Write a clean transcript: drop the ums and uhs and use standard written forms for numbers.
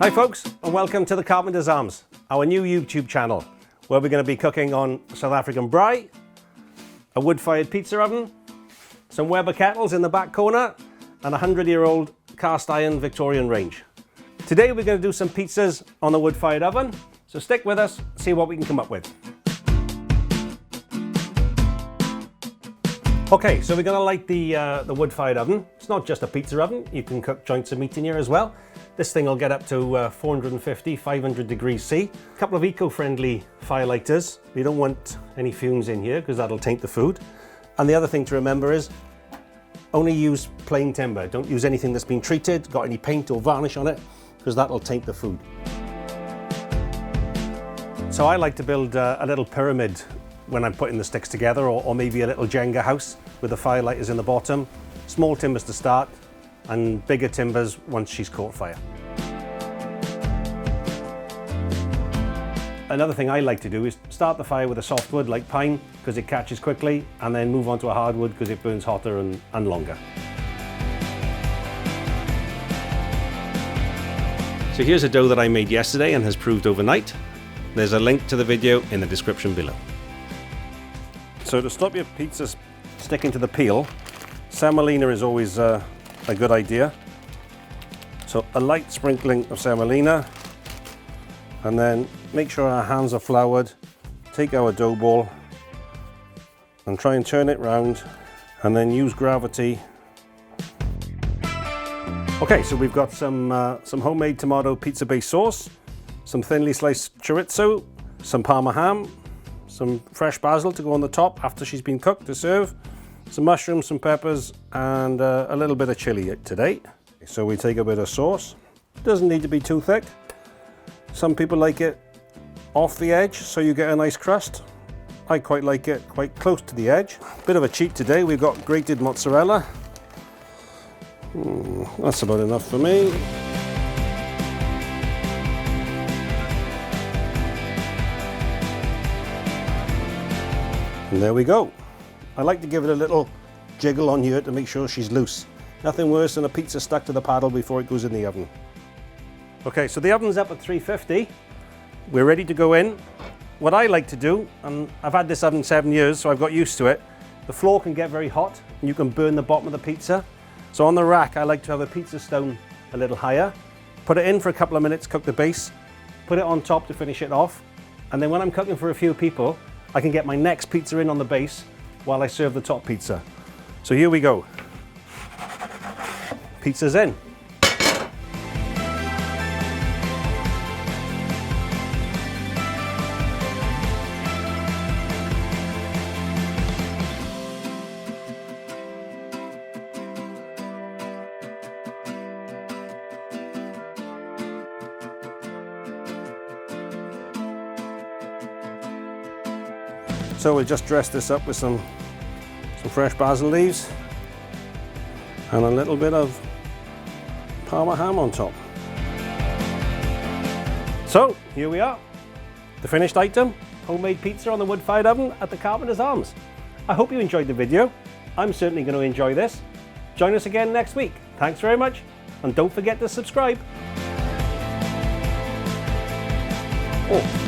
Hi folks, and welcome to the Carpenters Arms, our new YouTube channel, where we're going to be cooking on South African braai, a wood-fired pizza oven, some Weber kettles in the back corner, and a 100-year-old cast iron Victorian range. Today we're going to do some pizzas on the wood-fired oven, so stick with us, see what we can come up with. Okay, so we're going to light the wood-fired oven. It's not just a pizza oven, you can cook joints of meat in here as well. This thing will get up to 450, 500 degrees C. A couple of eco-friendly fire lighters. You don't want any fumes in here because that'll taint the food. And the other thing to remember is only use plain timber. Don't use anything that's been treated, got any paint or varnish on it, because that'll taint the food. So I like to build a little pyramid when I'm putting the sticks together, or maybe a little Jenga house with the fire lighters in the bottom. Small timbers to start, and bigger timbers once she's caught fire. Another thing I like to do is start the fire with a softwood like pine because it catches quickly, and then move on to a hardwood because it burns hotter and longer. So here's a dough that I made yesterday and has proved overnight. There's a link to the video in the description below. So to stop your pizzas sticking to the peel, semolina is always a good idea. So a light sprinkling of semolina, and then make sure our hands are floured. Take our dough ball and try and turn it round, and then use gravity. Okay, so we've got some homemade tomato pizza base sauce, some thinly sliced chorizo, some Parma ham, some fresh basil to go on the top after she's been cooked to serve, some mushrooms, some peppers, and a little bit of chili today. So we take a bit of sauce. Doesn't need to be too thick. Some people like it off the edge so you get a nice crust. I quite like it quite close to the edge. Bit of a cheat today, we've got grated mozzarella. That's about enough for me. And there we go. I like to give it a little jiggle on here to make sure she's loose. Nothing worse than a pizza stuck to the paddle before it goes in the oven. Okay, so the oven's up at 350. We're ready to go in. What I like to do, and I've had this oven 7 years, so I've got used to it, the floor can get very hot and you can burn the bottom of the pizza. So on the rack, I like to have a pizza stone a little higher, put it in for a couple of minutes, cook the base, put it on top to finish it off. And then when I'm cooking for a few people, I can get my next pizza in on the base while I serve the top pizza. So here we go. Pizza's in. So we'll just dress this up with some fresh basil leaves and a little bit of Parma ham on top. So here we are, the finished item, homemade pizza on the wood-fired oven at the Carpenters Arms. I hope you enjoyed the video. I'm certainly going to enjoy this. Join us again next week. Thanks very much, and don't forget to subscribe. Oh.